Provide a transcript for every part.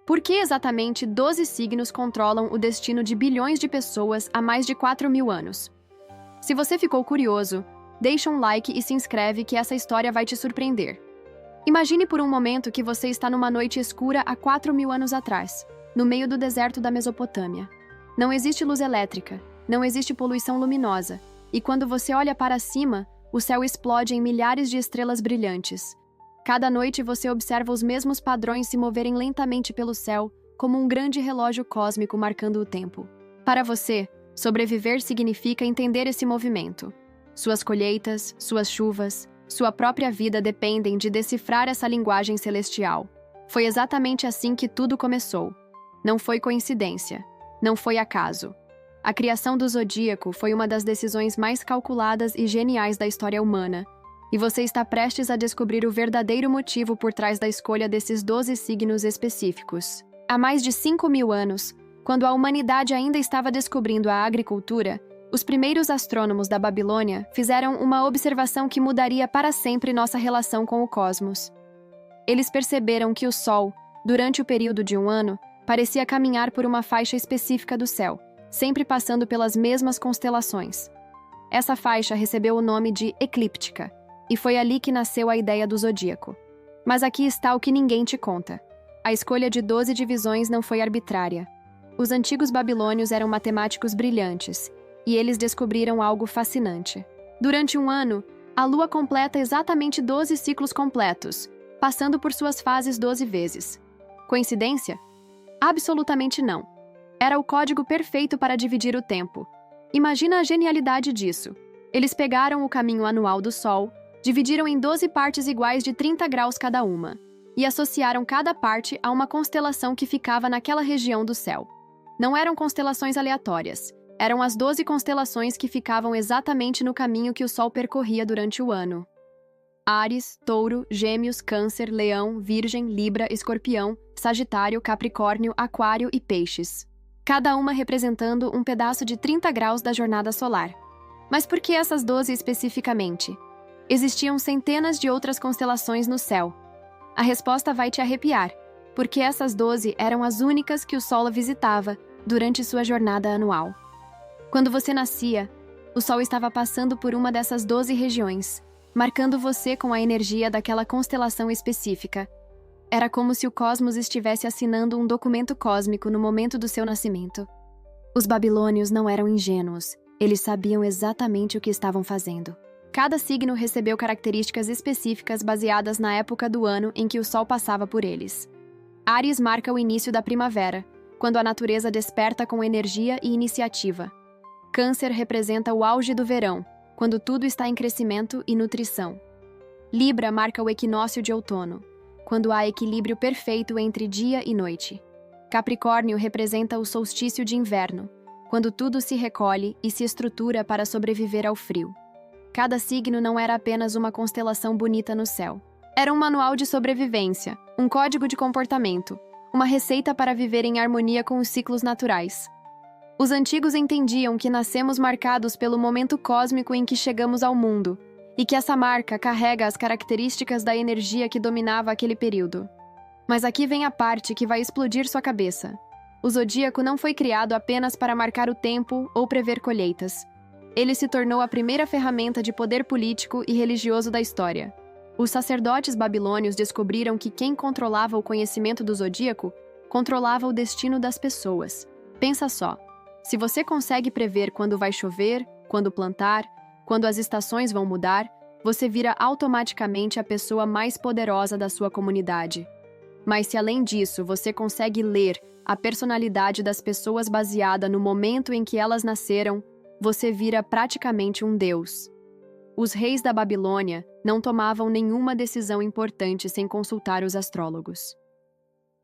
Por que exatamente 12 signos controlam o destino de bilhões de pessoas há mais de 4.000 anos? Se você ficou curioso, deixa um like e se inscreve que essa história vai te surpreender. Imagine por um momento que você está numa noite escura há 4.000 anos atrás, no meio do deserto da Mesopotâmia. Não existe luz elétrica, não existe poluição luminosa, e quando você olha para cima, o céu explode em milhares de estrelas brilhantes. Cada noite você observa os mesmos padrões se moverem lentamente pelo céu, como um grande relógio cósmico marcando o tempo. Para você, sobreviver significa entender esse movimento. Suas colheitas, suas chuvas, sua própria vida dependem de decifrar essa linguagem celestial. Foi exatamente assim que tudo começou. Não foi coincidência. Não foi acaso. A criação do zodíaco foi uma das decisões mais calculadas e geniais da história humana, e você está prestes a descobrir o verdadeiro motivo por trás da escolha desses 12 signos específicos. Há mais de 5.000 anos, quando a humanidade ainda estava descobrindo a agricultura, os primeiros astrônomos da Babilônia fizeram uma observação que mudaria para sempre nossa relação com o cosmos. Eles perceberam que o Sol, durante o período de um ano, parecia caminhar por uma faixa específica do céu, sempre passando pelas mesmas constelações. Essa faixa recebeu o nome de eclíptica, e foi ali que nasceu a ideia do zodíaco. Mas aqui está o que ninguém te conta. A escolha de 12 divisões não foi arbitrária. Os antigos babilônios eram matemáticos brilhantes, e eles descobriram algo fascinante. Durante um ano, a Lua completa exatamente 12 ciclos completos, passando por suas fases 12 vezes. Coincidência? Absolutamente não. Era o código perfeito para dividir o tempo. Imagina a genialidade disso. Eles pegaram o caminho anual do Sol, dividiram em 12 partes iguais de 30 graus cada uma, e associaram cada parte a uma constelação que ficava naquela região do céu. Não eram constelações aleatórias, eram as 12 constelações que ficavam exatamente no caminho que o Sol percorria durante o ano. Áries, Touro, Gêmeos, Câncer, Leão, Virgem, Libra, Escorpião, Sagitário, Capricórnio, Aquário e Peixes. Cada uma representando um pedaço de 30 graus da jornada solar. Mas por que essas 12 especificamente? Existiam centenas de outras constelações no céu. A resposta vai te arrepiar, porque essas 12 eram as únicas que o Sol visitava durante sua jornada anual. Quando você nascia, o Sol estava passando por uma dessas 12 regiões, marcando você com a energia daquela constelação específica. Era como se o cosmos estivesse assinando um documento cósmico no momento do seu nascimento. Os babilônios não eram ingênuos, eles sabiam exatamente o que estavam fazendo. Cada signo recebeu características específicas baseadas na época do ano em que o Sol passava por eles. Áries marca o início da primavera, quando a natureza desperta com energia e iniciativa. Câncer representa o auge do verão, quando tudo está em crescimento e nutrição. Libra marca o equinócio de outono, quando há equilíbrio perfeito entre dia e noite. Capricórnio representa o solstício de inverno, quando tudo se recolhe e se estrutura para sobreviver ao frio. Cada signo não era apenas uma constelação bonita no céu. Era um manual de sobrevivência, um código de comportamento, uma receita para viver em harmonia com os ciclos naturais. Os antigos entendiam que nascemos marcados pelo momento cósmico em que chegamos ao mundo, e que essa marca carrega as características da energia que dominava aquele período. Mas aqui vem a parte que vai explodir sua cabeça. O zodíaco não foi criado apenas para marcar o tempo ou prever colheitas. Ele se tornou a primeira ferramenta de poder político e religioso da história. Os sacerdotes babilônios descobriram que quem controlava o conhecimento do zodíaco controlava o destino das pessoas. Pensa só, se você consegue prever quando vai chover, quando plantar, quando as estações vão mudar, você vira automaticamente a pessoa mais poderosa da sua comunidade. Mas se além disso você consegue ler a personalidade das pessoas baseada no momento em que elas nasceram, você vira praticamente um deus. Os reis da Babilônia não tomavam nenhuma decisão importante sem consultar os astrólogos.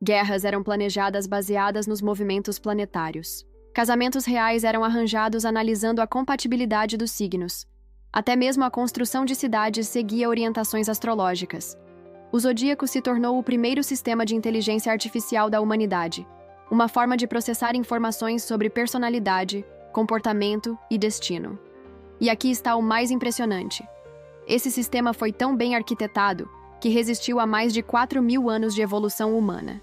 Guerras eram planejadas baseadas nos movimentos planetários. Casamentos reais eram arranjados analisando a compatibilidade dos signos. Até mesmo a construção de cidades seguia orientações astrológicas. O zodíaco se tornou o primeiro sistema de inteligência artificial da humanidade, uma forma de processar informações sobre personalidade, comportamento e destino. E aqui está o mais impressionante. Esse sistema foi tão bem arquitetado que resistiu a mais de 4.000 anos de evolução humana.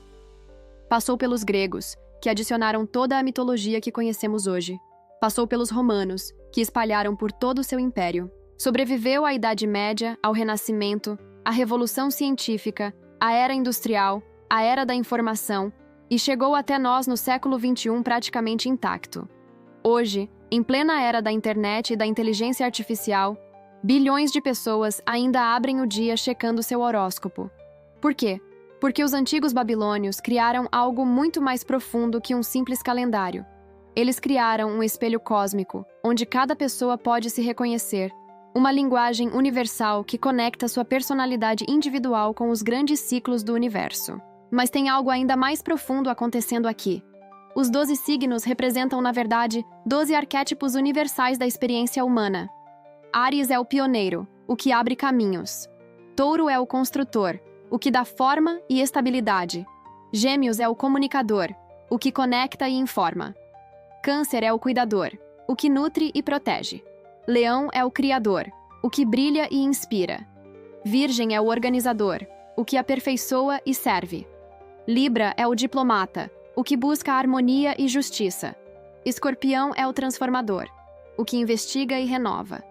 Passou pelos gregos, que adicionaram toda a mitologia que conhecemos hoje. Passou pelos romanos, que espalharam por todo o seu império. Sobreviveu à Idade Média, ao Renascimento, à Revolução Científica, à Era Industrial, à Era da Informação, e chegou até nós no século XXI praticamente intacto. Hoje, em plena era da internet e da inteligência artificial, bilhões de pessoas ainda abrem o dia checando seu horóscopo. Por quê? Porque os antigos babilônios criaram algo muito mais profundo que um simples calendário. Eles criaram um espelho cósmico, onde cada pessoa pode se reconhecer, uma linguagem universal que conecta sua personalidade individual com os grandes ciclos do universo. Mas tem algo ainda mais profundo acontecendo aqui. Os 12 signos representam, na verdade, 12 arquétipos universais da experiência humana. Áries é o pioneiro, o que abre caminhos. Touro é o construtor, o que dá forma e estabilidade. Gêmeos é o comunicador, o que conecta e informa. Câncer é o cuidador, o que nutre e protege. Leão é o criador, o que brilha e inspira. Virgem é o organizador, o que aperfeiçoa e serve. Libra é o diplomata, o que busca harmonia e justiça. Escorpião é o transformador, o que investiga e renova.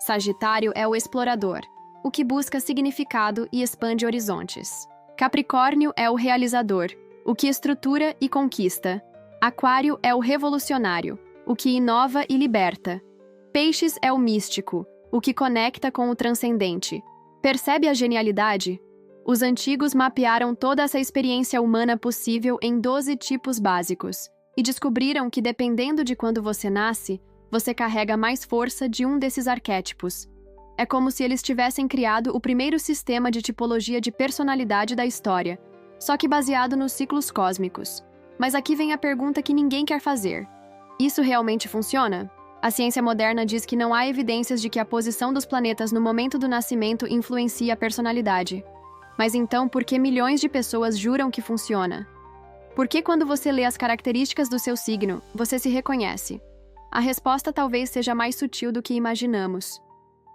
Sagitário é o explorador, o que busca significado e expande horizontes. Capricórnio é o realizador, o que estrutura e conquista. Aquário é o revolucionário, o que inova e liberta. Peixes é o místico, o que conecta com o transcendente. Percebe a genialidade? Os antigos mapearam toda essa experiência humana possível em 12 tipos básicos e descobriram que, dependendo de quando você nasce, você carrega mais força de um desses arquétipos. É como se eles tivessem criado o primeiro sistema de tipologia de personalidade da história, só que baseado nos ciclos cósmicos. Mas aqui vem a pergunta que ninguém quer fazer. Isso realmente funciona? A ciência moderna diz que não há evidências de que a posição dos planetas no momento do nascimento influencia a personalidade. Mas então, por que milhões de pessoas juram que funciona? Por que quando você lê as características do seu signo, você se reconhece? A resposta talvez seja mais sutil do que imaginamos.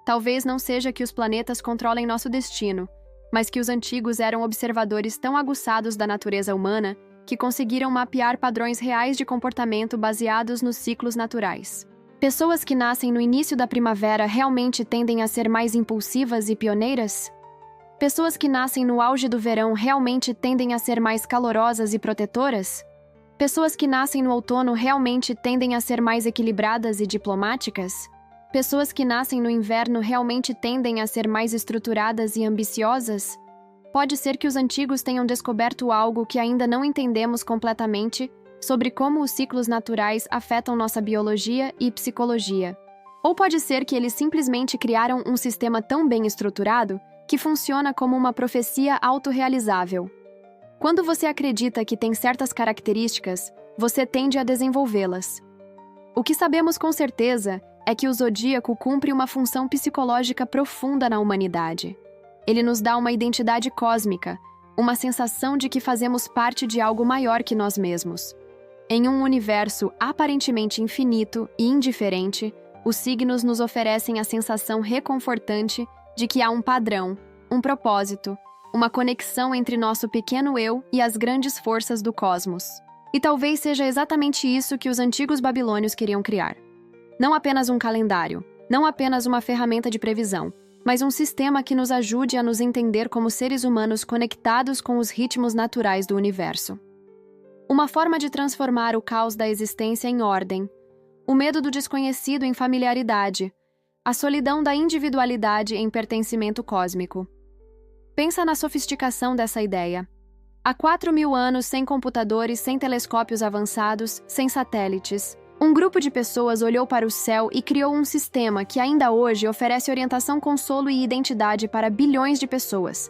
Talvez não seja que os planetas controlem nosso destino, mas que os antigos eram observadores tão aguçados da natureza humana que conseguiram mapear padrões reais de comportamento baseados nos ciclos naturais. Pessoas que nascem no início da primavera realmente tendem a ser mais impulsivas e pioneiras? Pessoas que nascem no auge do verão realmente tendem a ser mais calorosas e protetoras? Pessoas que nascem no outono realmente tendem a ser mais equilibradas e diplomáticas? Pessoas que nascem no inverno realmente tendem a ser mais estruturadas e ambiciosas? Pode ser que os antigos tenham descoberto algo que ainda não entendemos completamente sobre como os ciclos naturais afetam nossa biologia e psicologia. Ou pode ser que eles simplesmente criaram um sistema tão bem estruturado que funciona como uma profecia autorrealizável. Quando você acredita que tem certas características, você tende a desenvolvê-las. O que sabemos com certeza é que o zodíaco cumpre uma função psicológica profunda na humanidade. Ele nos dá uma identidade cósmica, uma sensação de que fazemos parte de algo maior que nós mesmos. Em um universo aparentemente infinito e indiferente, os signos nos oferecem a sensação reconfortante de que há um padrão, um propósito, uma conexão entre nosso pequeno eu e as grandes forças do cosmos. E talvez seja exatamente isso que os antigos babilônios queriam criar. Não apenas um calendário, não apenas uma ferramenta de previsão, mas um sistema que nos ajude a nos entender como seres humanos conectados com os ritmos naturais do universo. Uma forma de transformar o caos da existência em ordem, o medo do desconhecido em familiaridade, a solidão da individualidade em pertencimento cósmico. Pensa na sofisticação dessa ideia. Há 4.000 anos, sem computadores, sem telescópios avançados, sem satélites, um grupo de pessoas olhou para o céu e criou um sistema que ainda hoje oferece orientação, consolo e identidade para bilhões de pessoas.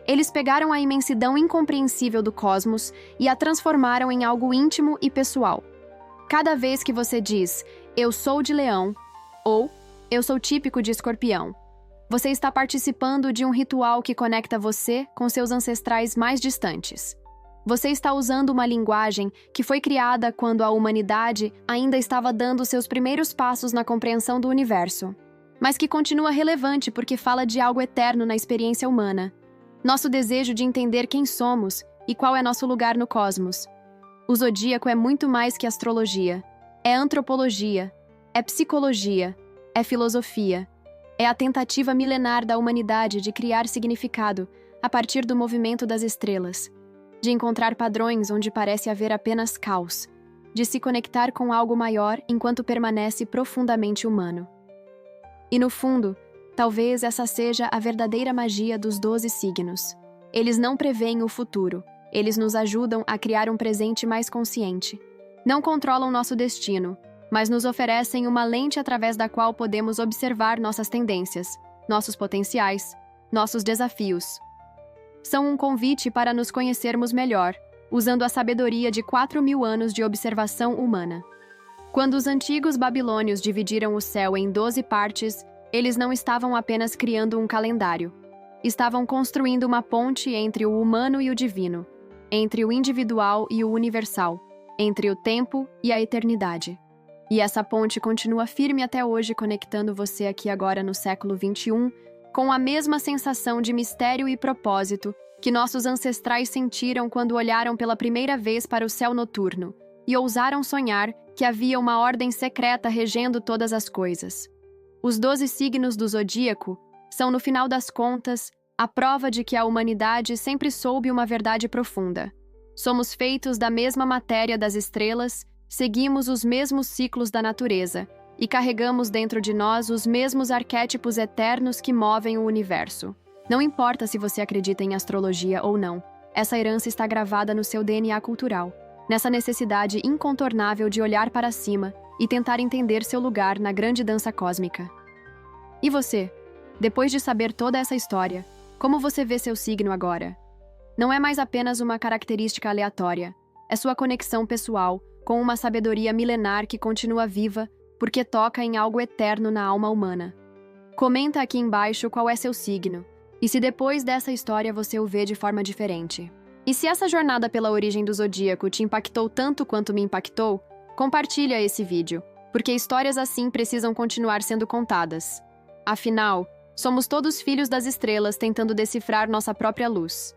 Eles pegaram a imensidão incompreensível do cosmos e a transformaram em algo íntimo e pessoal. Cada vez que você diz, "Eu sou de Leão", ou "Eu sou típico de Escorpião", você está participando de um ritual que conecta você com seus ancestrais mais distantes. Você está usando uma linguagem que foi criada quando a humanidade ainda estava dando seus primeiros passos na compreensão do universo, mas que continua relevante porque fala de algo eterno na experiência humana. Nosso desejo de entender quem somos e qual é nosso lugar no cosmos. O zodíaco é muito mais que astrologia. É antropologia, é psicologia, é filosofia. É a tentativa milenar da humanidade de criar significado a partir do movimento das estrelas, de encontrar padrões onde parece haver apenas caos, de se conectar com algo maior enquanto permanece profundamente humano. E no fundo, talvez essa seja a verdadeira magia dos 12 signos. Eles não preveem o futuro, eles nos ajudam a criar um presente mais consciente. Não controlam nosso destino, mas nos oferecem uma lente através da qual podemos observar nossas tendências, nossos potenciais, nossos desafios. São um convite para nos conhecermos melhor, usando a sabedoria de 4.000 anos de observação humana. Quando os antigos babilônios dividiram o céu em 12 partes, eles não estavam apenas criando um calendário. Estavam construindo uma ponte entre o humano e o divino, entre o individual e o universal, entre o tempo e a eternidade. E essa ponte continua firme até hoje, conectando você aqui agora no século XXI, com a mesma sensação de mistério e propósito que nossos ancestrais sentiram quando olharam pela primeira vez para o céu noturno e ousaram sonhar que havia uma ordem secreta regendo todas as coisas. Os 12 signos do zodíaco são, no final das contas, a prova de que a humanidade sempre soube uma verdade profunda. Somos feitos da mesma matéria das estrelas, seguimos os mesmos ciclos da natureza e carregamos dentro de nós os mesmos arquétipos eternos que movem o universo. Não importa se você acredita em astrologia ou não, essa herança está gravada no seu DNA cultural, nessa necessidade incontornável de olhar para cima e tentar entender seu lugar na grande dança cósmica. E você? Depois de saber toda essa história, como você vê seu signo agora? Não é mais apenas uma característica aleatória, é sua conexão pessoal com uma sabedoria milenar que continua viva porque toca em algo eterno na alma humana. Comenta aqui embaixo qual é seu signo, e se depois dessa história você o vê de forma diferente. E se essa jornada pela origem do zodíaco te impactou tanto quanto me impactou, compartilha esse vídeo, porque histórias assim precisam continuar sendo contadas. Afinal, somos todos filhos das estrelas tentando decifrar nossa própria luz.